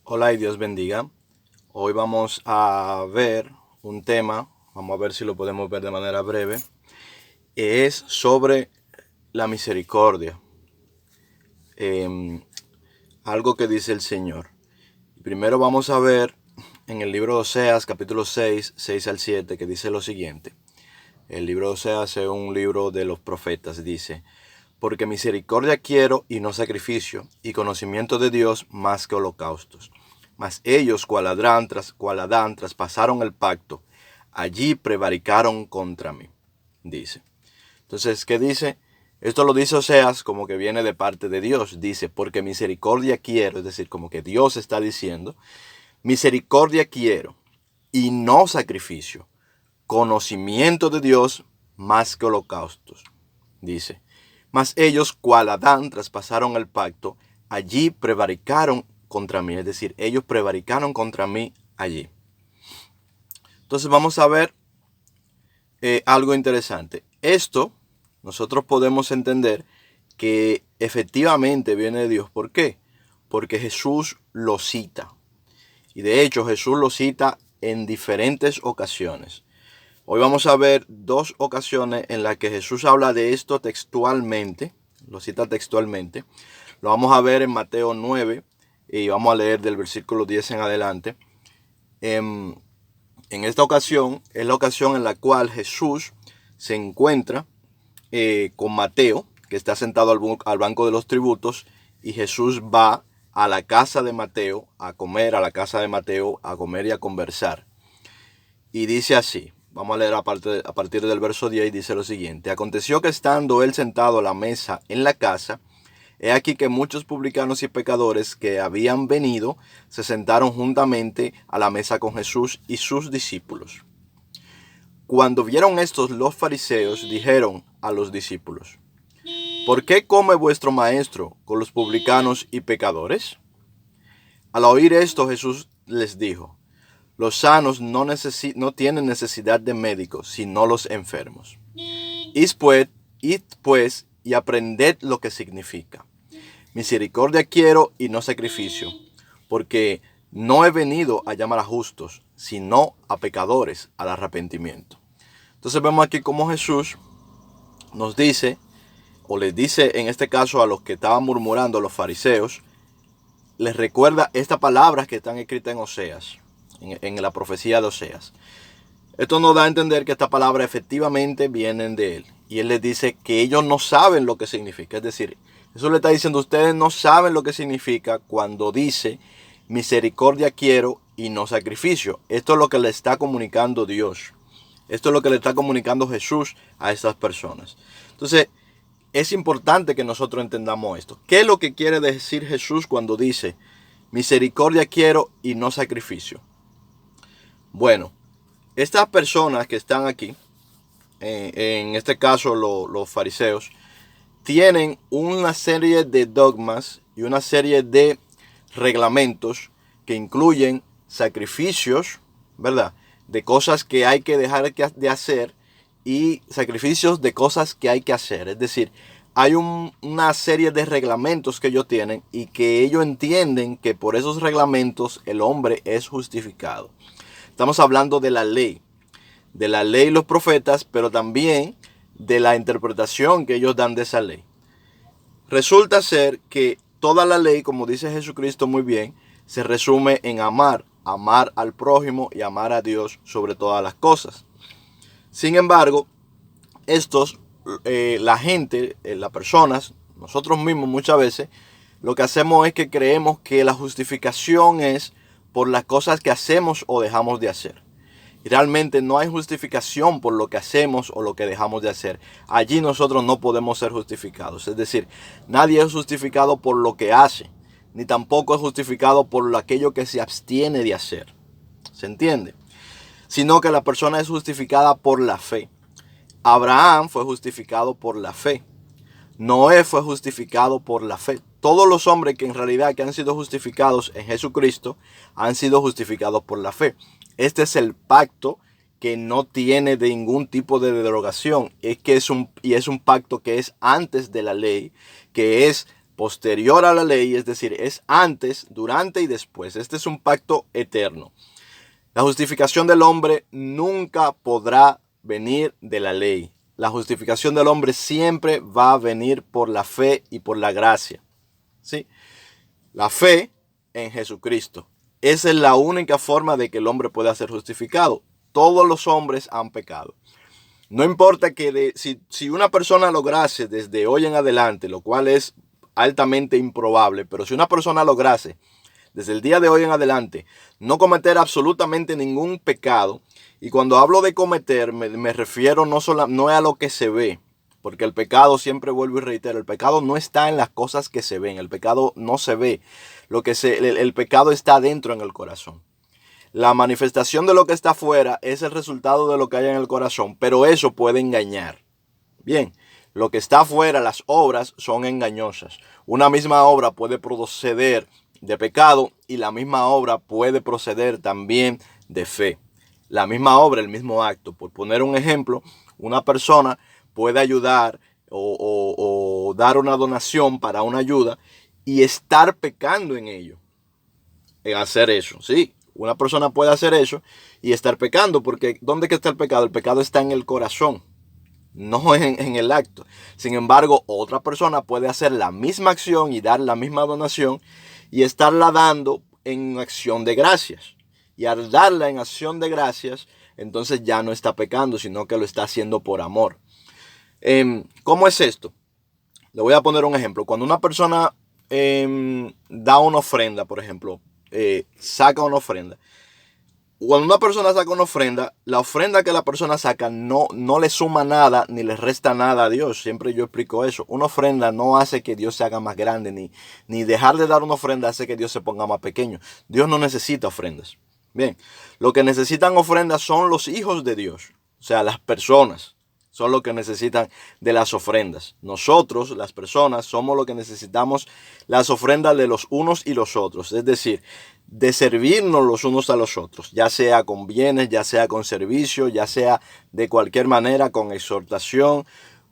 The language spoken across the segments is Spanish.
Hola y Dios bendiga. Hoy vamos a ver un tema, vamos a ver si lo podemos ver de manera breve. Es sobre la misericordia, eh, algo que dice el Señor. Primero vamos a ver en el libro de Oseas, capítulo 6, 6 al 7, que dice lo siguiente. El libro de Oseas es un libro de los profetas, dice: porque misericordia quiero y no sacrificio, y conocimiento de Dios más que holocaustos. Mas ellos, cual Adán, traspasaron el pacto, allí prevaricaron contra mí, dice. Entonces, ¿qué dice? Esto lo dice Oseas como que viene de parte de Dios. Dice, porque misericordia quiero, es decir, como que Dios está diciendo, misericordia quiero y no sacrificio, conocimiento de Dios más que holocaustos, dice. Mas ellos, cual Adán, traspasaron el pacto, allí prevaricaron contra mí. Es decir, ellos prevaricaron contra mí allí. Entonces vamos a ver algo interesante. Esto nosotros podemos entender que efectivamente viene de Dios. ¿Por qué? Porque Jesús lo cita. Y de hecho Jesús lo cita en diferentes ocasiones. Hoy vamos a ver dos ocasiones en las que Jesús habla de esto textualmente, lo cita textualmente. Lo vamos a ver en Mateo 9 y vamos a leer del versículo 10 en adelante. En esta ocasión es la ocasión en la cual Jesús se encuentra con Mateo, que está sentado al banco de los tributos, y Jesús va a la casa de Mateo, a comer a la casa de Mateo, a comer y a conversar. Y dice así, vamos a leer a partir del verso 10 y dice lo siguiente: aconteció que estando él sentado a la mesa en la casa, he aquí que muchos publicanos y pecadores que habían venido se sentaron juntamente a la mesa con Jesús y sus discípulos. Cuando vieron estos los fariseos, dijeron a los discípulos: ¿por qué come vuestro maestro con los publicanos y pecadores? Al oír esto, Jesús les dijo: los sanos no tienen necesidad de médicos, sino los enfermos. Id pues y aprended lo que significa: misericordia quiero y no sacrificio, porque no he venido a llamar a justos, sino a pecadores al arrepentimiento. Entonces vemos aquí cómo Jesús nos dice, o les dice en este caso a los que estaban murmurando, a los fariseos, les recuerda estas palabras que están escritas en Oseas, en la profecía de Oseas. Esto nos da a entender que estas palabras efectivamente vienen de él. Y él les dice que ellos no saben lo que significa. Es decir, eso le está diciendo: ustedes no saben lo que significa cuando dice misericordia quiero y no sacrificio. Esto es lo que le está comunicando Dios. Esto es lo que le está comunicando Jesús a estas personas. Entonces, es importante que nosotros entendamos esto. ¿Qué es lo que quiere decir Jesús cuando dice misericordia quiero y no sacrificio? Bueno, estas personas que están aquí, en este caso los fariseos, tienen una serie de dogmas y una serie de reglamentos que incluyen sacrificios, ¿verdad? De cosas que hay que dejar de hacer y sacrificios de cosas que hay que hacer. Es decir, hay una serie de reglamentos que ellos tienen y que ellos entienden que por esos reglamentos el hombre es justificado. Estamos hablando de la ley y los profetas, pero también de la interpretación que ellos dan de esa ley. Resulta ser que toda la ley, como dice Jesucristo muy bien, se resume en amar al prójimo y amar a Dios sobre todas las cosas. Sin embargo, la gente, las personas, nosotros mismos muchas veces, lo que hacemos es que creemos que la justificación es por las cosas que hacemos o dejamos de hacer. Y realmente no hay justificación por lo que hacemos o lo que dejamos de hacer. Allí nosotros no podemos ser justificados. Es decir, nadie es justificado por lo que hace, ni tampoco es justificado por aquello que se abstiene de hacer. ¿Se entiende? Sino que la persona es justificada por la fe. Abraham fue justificado por la fe. Noé fue justificado por la fe. Todos los hombres que en realidad que han sido justificados en Jesucristo han sido justificados por la fe. Este es el pacto que no tiene de ningún tipo de derogación. Es un pacto que es antes de la ley, que es posterior a la ley, es decir, es antes, durante y después. Este es un pacto eterno. La justificación del hombre nunca podrá venir de la ley. La justificación del hombre siempre va a venir por la fe y por la gracia. ¿Sí? La fe en Jesucristo. Esa es la única forma de que el hombre pueda ser justificado. Todos los hombres han pecado. No importa que si una persona lograse desde hoy en adelante, lo cual es altamente improbable, pero si una persona lograse desde el día de hoy en adelante no cometer absolutamente ningún pecado, y cuando hablo de cometer me refiero no es a lo que se ve, porque el pecado, siempre vuelvo y reitero, el pecado no está en las cosas que se ven, el pecado no se ve, el pecado está dentro en el corazón. La manifestación de lo que está afuera es el resultado de lo que hay en el corazón, pero eso puede engañar. Bien, lo que está afuera, las obras son engañosas. Una misma obra puede proceder de pecado y la misma obra puede proceder también de fe. La misma obra, el mismo acto. Por poner un ejemplo, una persona puede ayudar o dar una donación para una ayuda y estar pecando en ello, en hacer eso, sí. Una persona puede hacer eso y estar pecando, porque ¿dónde está el pecado? El pecado está en el corazón, no en el acto. Sin embargo, otra persona puede hacer la misma acción y dar la misma donación y estarla dando en acción de gracias. Y al darla en acción de gracias, entonces ya no está pecando, sino que lo está haciendo por amor. ¿Cómo es esto? Le voy a poner un ejemplo. Cuando una persona da una ofrenda, por ejemplo, saca una ofrenda. Cuando una persona saca una ofrenda, la ofrenda que la persona saca no le suma nada ni le resta nada a Dios. Siempre yo explico eso. Una ofrenda no hace que Dios se haga más grande, ni dejar de dar una ofrenda hace que Dios se ponga más pequeño. Dios no necesita ofrendas. Bien, lo que necesitan ofrendas son los hijos de Dios, o sea, las personas. Son los que necesitan de las ofrendas. Nosotros, las personas, somos los que necesitamos las ofrendas de los unos y los otros. Es decir, de servirnos los unos a los otros. Ya sea con bienes, ya sea con servicio, ya sea de cualquier manera, con exhortación.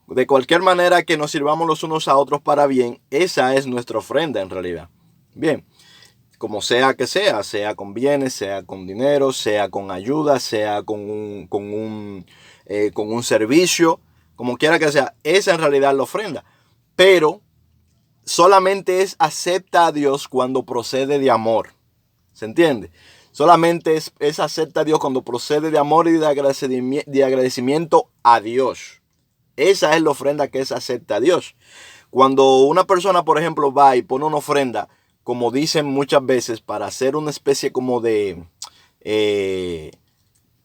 De cualquier manera que nos sirvamos los unos a otros para bien. Esa es nuestra ofrenda en realidad. Bien, como sea que sea con bienes, sea con dinero, sea con ayuda, sea con un servicio, como quiera que sea, esa en realidad es la ofrenda. Pero solamente es acepta a Dios cuando procede de amor. ¿Se entiende? Solamente es acepta a Dios cuando procede de amor y de agradecimiento a Dios. Esa es la ofrenda que es acepta a Dios. Cuando una persona, por ejemplo, va y pone una ofrenda, como dicen muchas veces, para hacer una especie como de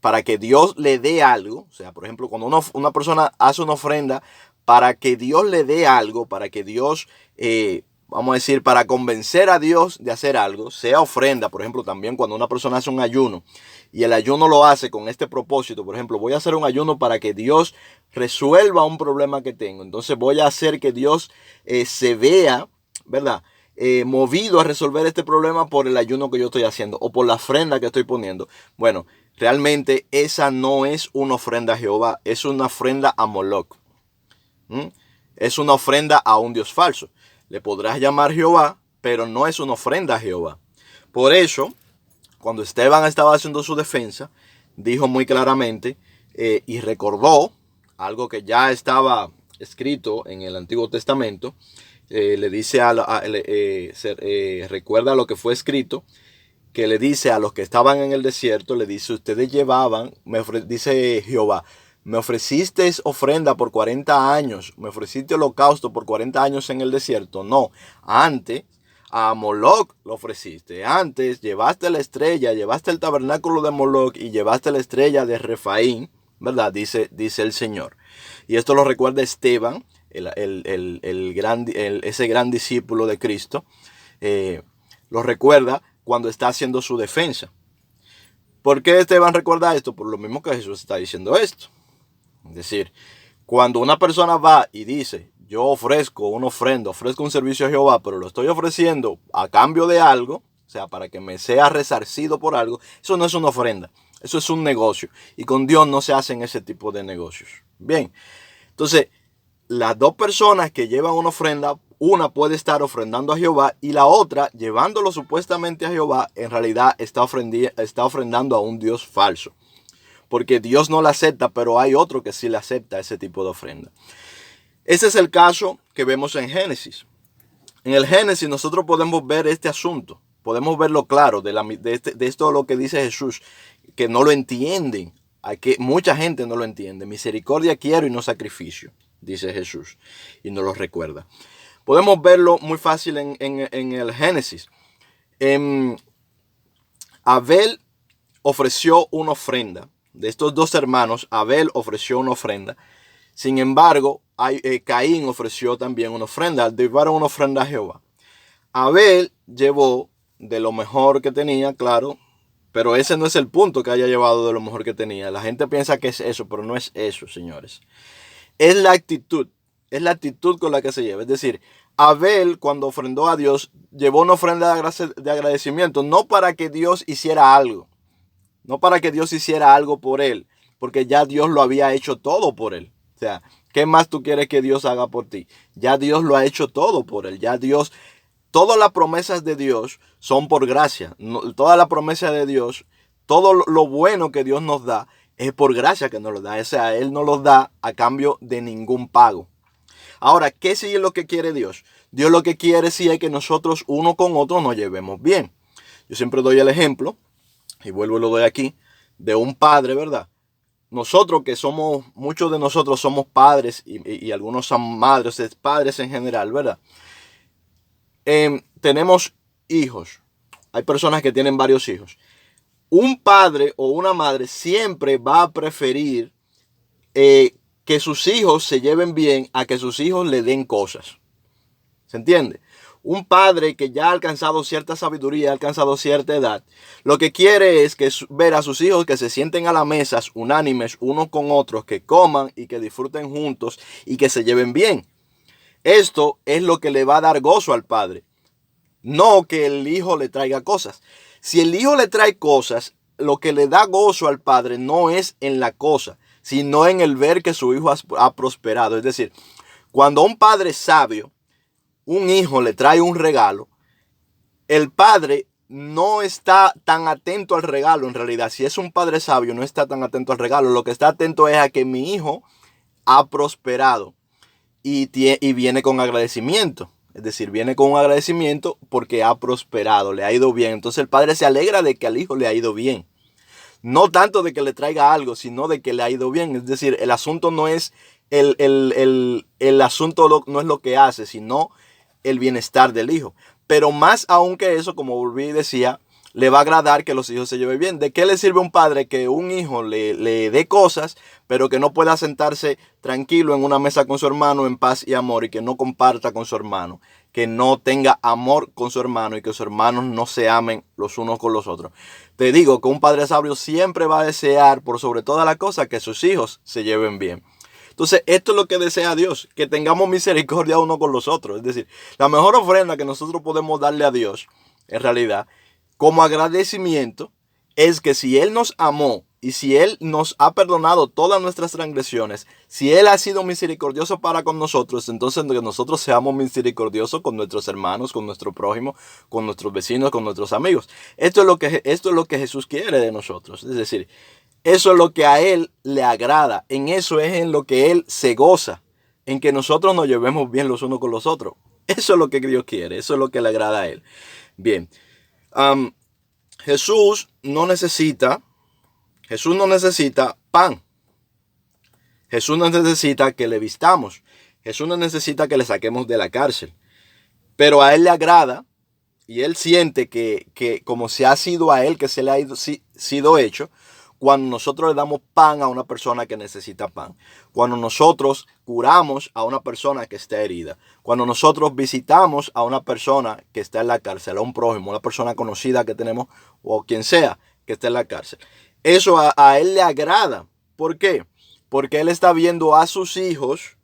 para que Dios le dé algo. O sea, por ejemplo, cuando una persona hace una ofrenda para que Dios le dé algo, para que Dios, vamos a decir, para convencer a Dios de hacer algo, sea ofrenda. Por ejemplo, también cuando una persona hace un ayuno y el ayuno lo hace con este propósito. Por ejemplo, voy a hacer un ayuno para que Dios resuelva un problema que tengo. Entonces voy a hacer que Dios se vea, ¿verdad?, movido a resolver este problema por el ayuno que yo estoy haciendo o por la ofrenda que estoy poniendo. Bueno, realmente esa no es una ofrenda a Jehová, es una ofrenda a Moloch. Es una ofrenda a un Dios falso. Le podrás llamar Jehová, pero no es una ofrenda a Jehová. Por eso, cuando Esteban estaba haciendo su defensa, dijo muy claramente y recordó algo que ya estaba escrito en el Antiguo Testamento. Le dice recuerda lo que fue escrito, que le dice a los que estaban en el desierto, le dice, ustedes llevaban, dice Jehová, me ofreciste ofrenda por 40 años, me ofreciste holocausto por 40 años en el desierto. No, antes a Moloch lo ofreciste, antes llevaste la estrella, llevaste el tabernáculo de Moloch y llevaste la estrella de Refaín, ¿verdad? Dice el Señor. Y esto lo recuerda Esteban, ese gran discípulo de Cristo, lo recuerda cuando está haciendo su defensa. ¿Por qué Esteban recuerda esto? Por lo mismo que Jesús está diciendo esto. Es decir, cuando una persona va y dice, yo ofrezco una ofrenda, ofrezco un servicio a Jehová, pero lo estoy ofreciendo a cambio de algo, o sea, para que me sea resarcido por algo, eso no es una ofrenda, eso es un negocio. Y con Dios no se hacen ese tipo de negocios. Bien, entonces, las dos personas que llevan una ofrenda, una puede estar ofrendando a Jehová y la otra, llevándolo supuestamente a Jehová, en realidad está ofrendando a un Dios falso. Porque Dios no la acepta, pero hay otro que sí le acepta ese tipo de ofrenda. Ese es el caso que vemos en Génesis. En el Génesis nosotros podemos ver este asunto. Podemos verlo claro de esto lo que dice Jesús, que no lo entienden. Mucha gente no lo entiende. Misericordia quiero y no sacrificio, dice Jesús, y nos lo recuerda. Podemos verlo muy fácil en el Génesis. Abel ofreció una ofrenda. De estos dos hermanos, Abel ofreció una ofrenda. Sin embargo, Caín ofreció también una ofrenda. Llevaron una ofrenda a Jehová. Abel llevó de lo mejor que tenía, claro, pero ese no es el punto, que haya llevado de lo mejor que tenía. La gente piensa que es eso, pero no es eso, señores. Es la actitud con la que se lleva. Es decir, Abel, cuando ofrendó a Dios, llevó una ofrenda de agradecimiento, no para que Dios hiciera algo, no para que Dios hiciera algo por él, porque ya Dios lo había hecho todo por él. O sea, ¿qué más tú quieres que Dios haga por ti? Ya Dios lo ha hecho todo por él. Ya Dios, todas las promesas de Dios son por gracia. Todas las promesas de Dios, todo lo bueno que Dios nos da, es por gracia que nos lo da. O sea, Él no los da a cambio de ningún pago. Ahora, ¿qué sí es lo que quiere Dios? Dios lo que quiere sí es que nosotros uno con otro nos llevemos bien. Yo siempre doy el ejemplo, y vuelvo y lo doy aquí, de un padre, ¿verdad? Nosotros que somos, muchos de nosotros somos padres y algunos son madres, padres en general, ¿verdad? Tenemos hijos. Hay personas que tienen varios hijos. Un padre o una madre siempre va a preferir que sus hijos se lleven bien a que sus hijos le den cosas. ¿Se entiende? Un padre que ya ha alcanzado cierta sabiduría, ha alcanzado cierta edad, lo que quiere es ver a sus hijos que se sienten a la mesa unánimes unos con otros, que coman y que disfruten juntos y que se lleven bien. Esto es lo que le va a dar gozo al padre, no que el hijo le traiga cosas. Si el hijo le trae cosas, lo que le da gozo al padre no es en la cosa, sino en el ver que su hijo ha prosperado. Es decir, cuando un padre sabio, un hijo le trae un regalo, el padre no está tan atento al regalo. En realidad, si es un padre sabio, no está tan atento al regalo. Lo que está atento es a que mi hijo ha prosperado y viene con agradecimiento. Es decir, viene con un agradecimiento porque ha prosperado, le ha ido bien. Entonces el padre se alegra de que al hijo le ha ido bien. No tanto de que le traiga algo, sino de que le ha ido bien. Es decir, el asunto no es el asunto no es lo que hace, sino el bienestar del hijo. Pero más aún que eso, como volví y decía, le va a agradar que los hijos se lleven bien. ¿De qué le sirve a un padre que un hijo le dé cosas, pero que no pueda sentarse tranquilo en una mesa con su hermano en paz y amor, y que no comparta con su hermano, que no tenga amor con su hermano y que sus hermanos no se amen los unos con los otros? Te digo que un padre sabio siempre va a desear, por sobre todas las cosas, que sus hijos se lleven bien. Entonces, esto es lo que desea Dios, que tengamos misericordia uno con los otros. Es decir, la mejor ofrenda que nosotros podemos darle a Dios, en realidad, como agradecimiento, es que si Él nos amó y si Él nos ha perdonado todas nuestras transgresiones, si Él ha sido misericordioso para con nosotros, entonces que nosotros seamos misericordiosos con nuestros hermanos, con nuestro prójimo, con nuestros vecinos, con nuestros amigos. Esto es lo que Jesús quiere de nosotros. Es decir, eso es lo que a Él le agrada. En eso es en lo que Él se goza, en que nosotros nos llevemos bien los unos con los otros. Eso es lo que Dios quiere, eso es lo que le agrada a Él. Bien. Jesús no necesita pan. Jesús no necesita que le vistamos. Jesús no necesita que le saquemos de la cárcel. Pero a Él le agrada y Él siente que como se ha sido a Él que se le ha sido hecho, cuando nosotros le damos pan a una persona que necesita pan, cuando nosotros curamos a una persona que está herida, cuando nosotros visitamos a una persona que está en la cárcel, a un prójimo, una persona conocida que tenemos o quien sea que está en la cárcel. Eso a Él le agrada. ¿Por qué? Porque Él está viendo a sus hijos,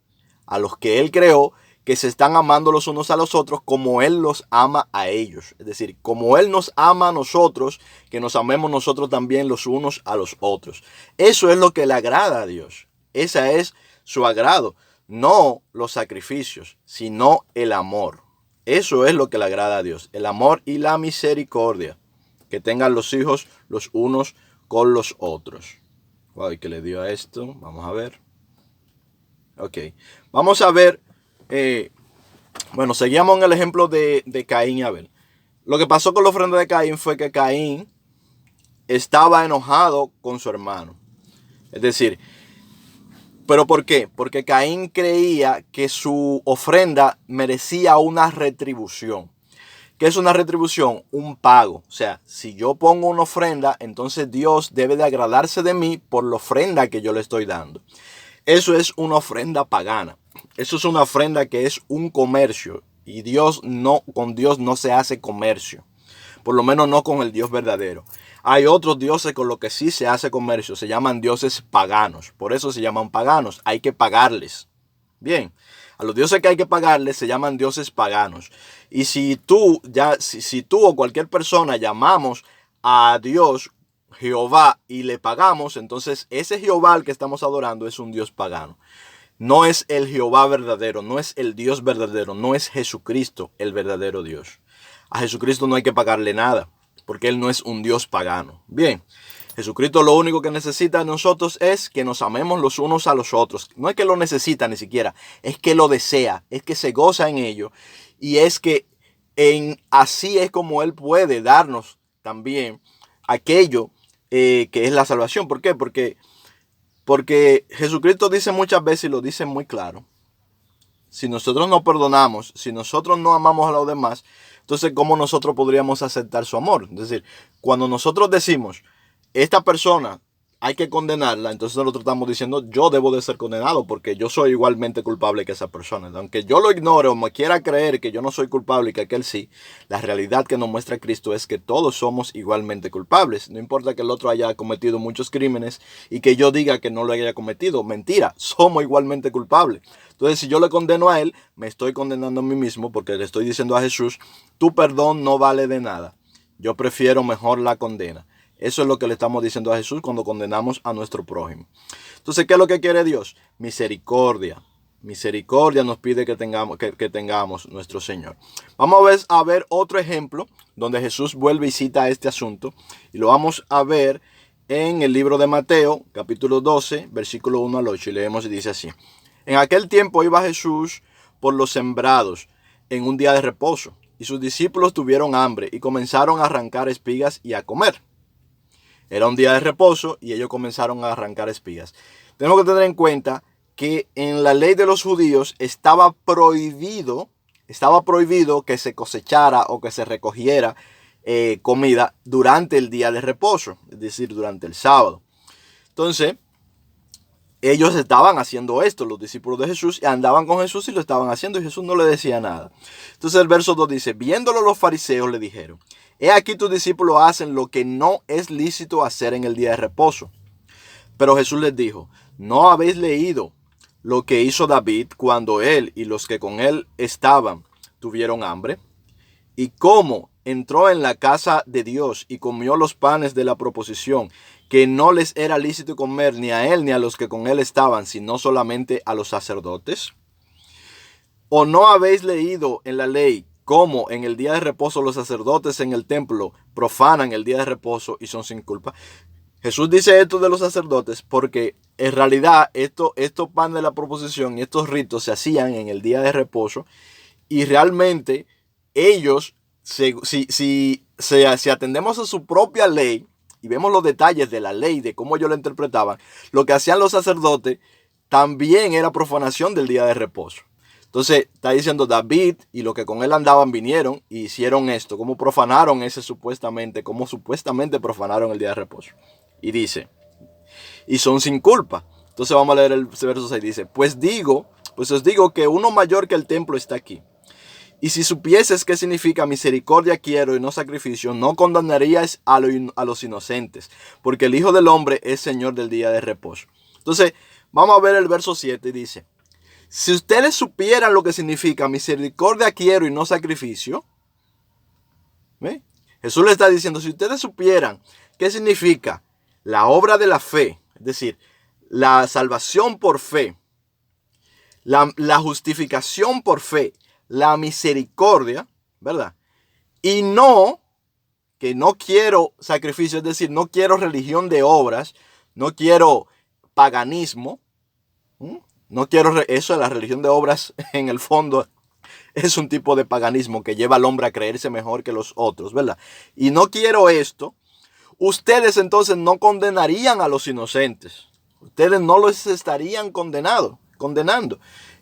a los que Él creó, que se están amando los unos a los otros como Él los ama a ellos. Es decir, como Él nos ama a nosotros, que nos amemos nosotros también los unos a los otros. Eso es lo que le agrada a Dios. Ese es su agrado. no los sacrificios, sino el amor. Eso es lo que le agrada a Dios, el amor y la misericordia. Que tengan los hijos los unos con los otros. Wow, ¿y qué le dio a esto? Vamos a ver. Ok, vamos a ver. Bueno, seguíamos en el ejemplo de Caín y Abel. Lo que pasó con la ofrenda de Caín fue que Caín estaba enojado con su hermano. Es decir, ¿pero por qué? Porque Caín creía que su ofrenda merecía una retribución. ¿Qué es una retribución? Un pago. O sea, si yo pongo una ofrenda, entonces Dios debe de agradarse de mí por la ofrenda que yo le estoy dando. Eso es una ofrenda pagana. Eso es una ofrenda que es un comercio. Y con Dios no se hace comercio. Por lo menos no con el Dios verdadero. Hay otros dioses con los que sí se hace comercio. Se llaman dioses paganos. Por eso se llaman paganos. Hay que pagarles. Bien. A los dioses que hay que pagarles se llaman dioses paganos. Y si tú o cualquier persona llamamos a Dios Jehová y le pagamos, entonces ese Jehová al que estamos adorando es un Dios pagano. No es el Jehová verdadero, no es el Dios verdadero, no es Jesucristo el verdadero Dios. A Jesucristo no hay que pagarle nada, porque Él no es un Dios pagano. Bien, Jesucristo lo único que necesita de nosotros es que nos amemos los unos a los otros. No es que lo necesita ni siquiera, es que lo desea, es que se goza en ello. Y es que así es como Él puede darnos también aquello que es la salvación. ¿Por qué? Porque Jesucristo dice muchas veces y lo dice muy claro. Si nosotros no perdonamos, si nosotros no amamos a los demás, entonces ¿cómo nosotros podríamos aceptar su amor? Es decir, cuando nosotros decimos, esta persona hay que condenarla, entonces nosotros estamos diciendo, yo debo de ser condenado porque yo soy igualmente culpable que esa persona. Aunque yo lo ignore o me quiera creer que yo no soy culpable y que aquel sí, la realidad que nos muestra Cristo es que todos somos igualmente culpables. No importa que el otro haya cometido muchos crímenes y que yo diga que no lo haya cometido. Mentira, somos igualmente culpables. Entonces, si yo le condeno a él, me estoy condenando a mí mismo porque le estoy diciendo a Jesús, tu perdón no vale de nada. Yo prefiero mejor la condena. Eso es lo que le estamos diciendo a Jesús cuando condenamos a nuestro prójimo. Entonces, ¿qué es lo que quiere Dios? Misericordia. Misericordia nos pide que tengamos nuestro Señor. Vamos a ver otro ejemplo donde Jesús vuelve y cita este asunto. Y lo vamos a ver en el libro de Mateo, capítulo 12, versículo 1 al 8. Y leemos y dice así. En aquel tiempo iba Jesús por los sembrados en un día de reposo. Y sus discípulos tuvieron hambre y comenzaron a arrancar espigas y a comer. Era un día de reposo y ellos comenzaron a arrancar espigas. Tenemos que tener en cuenta que en la ley de los judíos estaba prohibido que se cosechara o que se recogiera comida durante el día de reposo, es decir, durante el sábado. Entonces, ellos estaban haciendo esto, los discípulos de Jesús, y andaban con Jesús y lo estaban haciendo y Jesús no le decía nada. Entonces el verso 2 dice, viéndolo los fariseos le dijeron, he aquí tus discípulos hacen lo que no es lícito hacer en el día de reposo. Pero Jesús les dijo, ¿no habéis leído lo que hizo David cuando él y los que con él estaban tuvieron hambre? Y cómo entró en la casa de Dios y comió los panes de la proposición, que no les era lícito comer ni a él ni a los que con él estaban, sino solamente a los sacerdotes. ¿O no habéis leído en la ley cómo en el día de reposo los sacerdotes en el templo profanan el día de reposo y son sin culpa? Jesús dice esto de los sacerdotes porque en realidad estos panes de la proposición y estos ritos se hacían en el día de reposo y realmente ellos, si atendemos a su propia ley y vemos los detalles de la ley, de cómo ellos la interpretaban, lo que hacían los sacerdotes también era profanación del día de reposo. Entonces está diciendo David y los que con él andaban vinieron y hicieron esto, cómo profanaron cómo supuestamente profanaron el día de reposo. Y dice, y son sin culpa. Entonces vamos a leer el verso 6, dice, pues os digo que uno mayor que el templo está aquí. Y si supieses qué significa misericordia quiero y no sacrificio, no condenaríais a los inocentes, porque el Hijo del Hombre es Señor del día de reposo. Entonces, vamos a ver el verso 7, dice, si ustedes supieran lo que significa misericordia quiero y no sacrificio, ¿ve? Jesús le está diciendo, si ustedes supieran qué significa la obra de la fe, es decir, la salvación por fe, La justificación por fe, la misericordia, ¿verdad? Y no, que no quiero sacrificio, es decir, no quiero religión de obras, no quiero paganismo, no quiero eso de la religión de obras en el fondo es un tipo de paganismo que lleva al hombre a creerse mejor que los otros, ¿verdad? Y no quiero esto. Ustedes entonces no condenarían a los inocentes. Ustedes no los estarían condenando.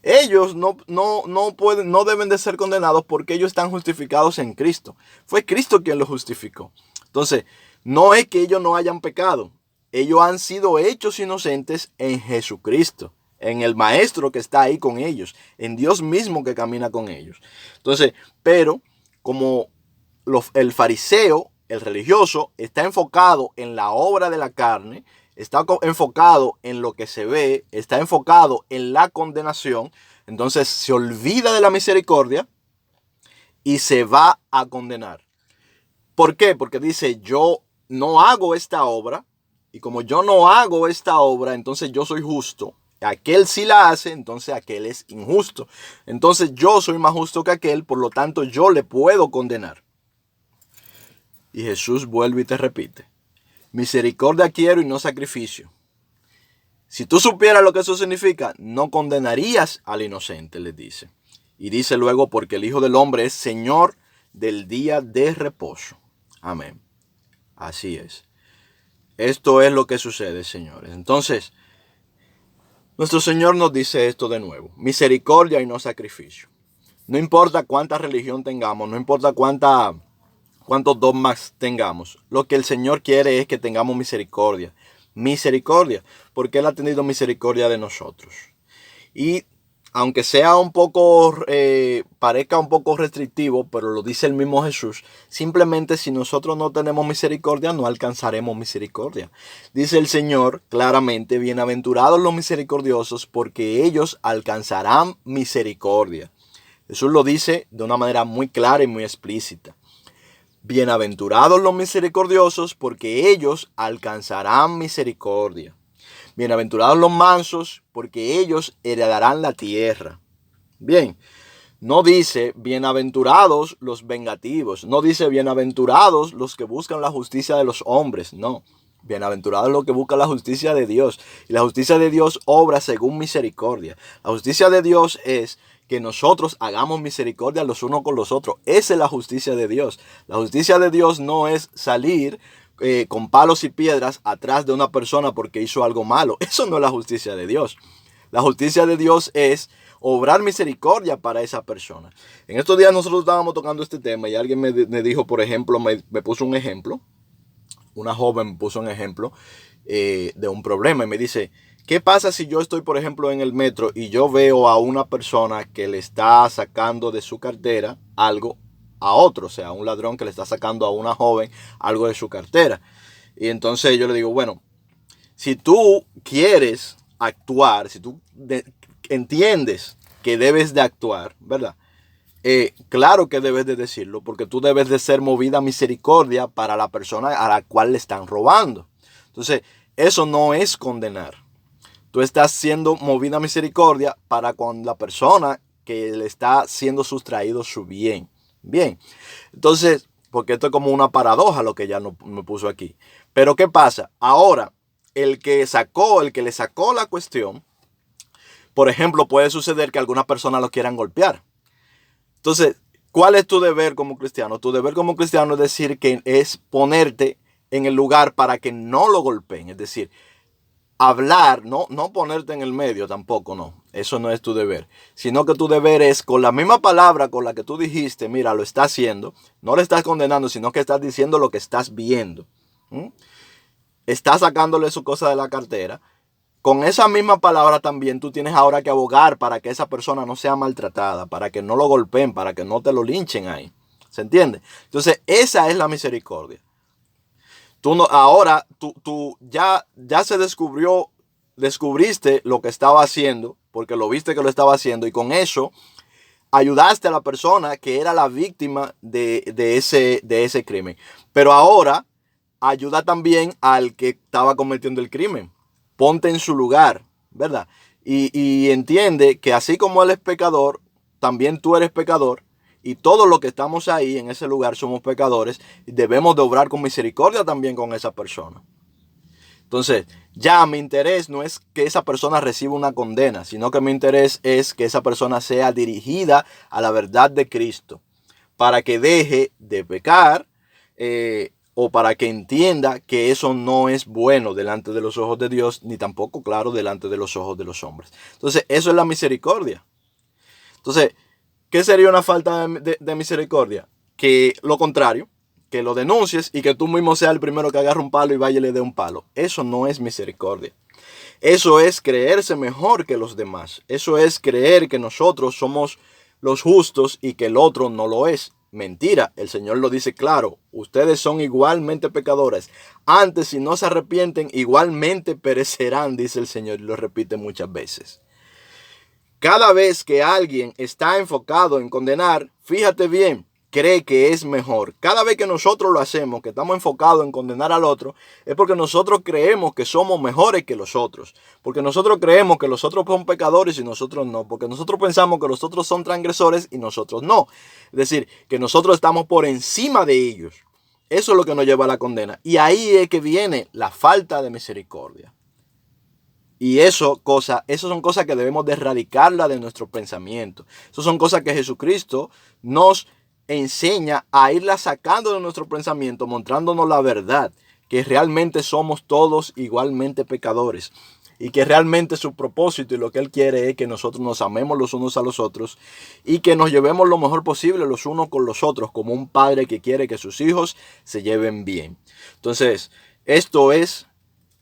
Ellos no deben de ser condenados porque ellos están justificados en Cristo. Fue Cristo quien los justificó. Entonces, no es que ellos no hayan pecado. Ellos han sido hechos inocentes en Jesucristo, en el Maestro que está ahí con ellos, en Dios mismo que camina con ellos. Entonces, pero como el fariseo, el religioso, está enfocado en la obra de la carne, está enfocado en lo que se ve, está enfocado en la condenación, entonces se olvida de la misericordia y se va a condenar. ¿Por qué? Porque dice, yo no hago esta obra, y como yo no hago esta obra, entonces yo soy justo. Aquel sí la hace, entonces aquel es injusto. Entonces yo soy más justo que aquel, por lo tanto yo le puedo condenar. Y Jesús vuelve y te repite, misericordia quiero y no sacrificio. Si tú supieras lo que eso significa, no condenarías al inocente, les dice. Y dice luego, porque el Hijo del Hombre es Señor del día de reposo. Amén. Así es. Esto es lo que sucede, señores. Entonces, nuestro Señor nos dice esto de nuevo. Misericordia y no sacrificio. No importa cuánta religión tengamos, no importa cuántos dogmas tengamos. Lo que el Señor quiere es que tengamos misericordia. Misericordia, porque Él ha tenido misericordia de nosotros. Y aunque sea un poco, parezca un poco restrictivo, pero lo dice el mismo Jesús, simplemente si nosotros no tenemos misericordia, no alcanzaremos misericordia. Dice el Señor claramente, bienaventurados los misericordiosos, porque ellos alcanzarán misericordia. Jesús lo dice de una manera muy clara y muy explícita. Bienaventurados los misericordiosos, porque ellos alcanzarán misericordia. Bienaventurados los mansos, porque ellos heredarán la tierra. Bien, no dice bienaventurados los vengativos, no dice bienaventurados los que buscan la justicia de los hombres, no. Bienaventurados los que buscan la justicia de Dios. Y la justicia de Dios obra según misericordia. La justicia de Dios es que nosotros hagamos misericordia los unos con los otros. Esa es la justicia de Dios. La justicia de Dios no es salir con palos y piedras atrás de una persona porque hizo algo malo. Eso no es la justicia de Dios. La justicia de Dios es obrar misericordia para esa persona. En estos días nosotros estábamos tocando este tema y alguien me dijo, por ejemplo, me puso un ejemplo. Una joven me puso un ejemplo de un problema y me dice, ¿qué pasa si yo estoy, por ejemplo, en el metro y yo veo a una persona que le está sacando de su cartera algo a otro? O sea, un ladrón que le está sacando a una joven algo de su cartera. Y entonces yo le digo, bueno, si tú quieres actuar, si tú entiendes que debes de actuar, ¿verdad? Claro que debes de decirlo, porque tú debes de ser movida a misericordia para la persona a la cual le están robando. Entonces, eso no es condenar. Tú estás siendo movida a misericordia para con la persona que le está siendo sustraído su bien. Bien, entonces, porque esto es como una paradoja lo que ya no me puso aquí. Pero ¿qué pasa? Ahora, el que le sacó la cuestión, por ejemplo, puede suceder que algunas personas lo quieran golpear. Entonces, ¿cuál es tu deber como cristiano? Tu deber como cristiano es decir que es ponerte en el lugar para que no lo golpeen. Es decir, hablar, no ponerte en el medio tampoco, no. Eso no es tu deber. Sino que tu deber es con la misma palabra con la que tú dijiste, mira, lo está haciendo. No le estás condenando, sino que estás diciendo lo que estás viendo. Estás sacándole su cosa de la cartera. Con esa misma palabra también tú tienes ahora que abogar para que esa persona no sea maltratada, para que no lo golpeen, para que no te lo linchen ahí. ¿Se entiende? Entonces, esa es la misericordia. Ahora tú ya se descubriste lo que estaba haciendo, porque lo viste que lo estaba haciendo, y con eso ayudaste a la persona que era la víctima de ese crimen. Pero ahora ayuda también al que estaba cometiendo el crimen. Ponte en su lugar, ¿verdad? y entiende que así como Él es pecador, también tú eres pecador. Y todos los que estamos ahí en ese lugar somos pecadores. Y debemos de obrar con misericordia también con esa persona. Entonces, ya mi interés no es que esa persona reciba una condena, sino que mi interés es que esa persona sea dirigida a la verdad de Cristo, para que deje de pecar, o para que entienda que eso no es bueno delante de los ojos de Dios, ni tampoco, claro, delante de los ojos de los hombres. Entonces, eso es la misericordia. Entonces, ¿qué sería una falta de misericordia? Que lo contrario, que lo denuncies y que tú mismo seas el primero que agarre un palo y vaya y le dé un palo. Eso no es misericordia. Eso es creerse mejor que los demás. Eso es creer que nosotros somos los justos y que el otro no lo es. Mentira, el Señor lo dice claro. Ustedes son igualmente pecadores. Antes, si no se arrepienten, igualmente perecerán, dice el Señor, y lo repite muchas veces. Cada vez que alguien está enfocado en condenar, fíjate bien, cree que es mejor. Cada vez que nosotros lo hacemos, que estamos enfocados en condenar al otro, es porque nosotros creemos que somos mejores que los otros. Porque nosotros creemos que los otros son pecadores y nosotros no. Porque nosotros pensamos que los otros son transgresores y nosotros no. Es decir, que nosotros estamos por encima de ellos. Eso es lo que nos lleva a la condena. Y ahí es que viene la falta de misericordia. Y eso son cosas que debemos de erradicarla de nuestro pensamiento. Esas son cosas que Jesucristo nos enseña a irla sacando de nuestro pensamiento, mostrándonos la verdad, que realmente somos todos igualmente pecadores. Y que realmente su propósito y lo que Él quiere es que nosotros nos amemos los unos a los otros y que nos llevemos lo mejor posible los unos con los otros, como un padre que quiere que sus hijos se lleven bien. Entonces, esto es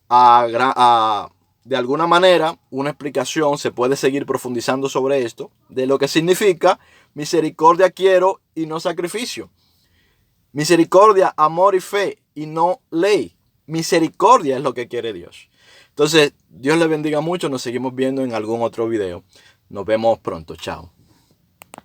de alguna manera una explicación, se puede seguir profundizando sobre esto, de lo que significa misericordia quiero y no sacrificio. Misericordia, amor y fe y no ley. Misericordia es lo que quiere Dios. Entonces, Dios les bendiga mucho. Nos seguimos viendo en algún otro video. Nos vemos pronto. Chao.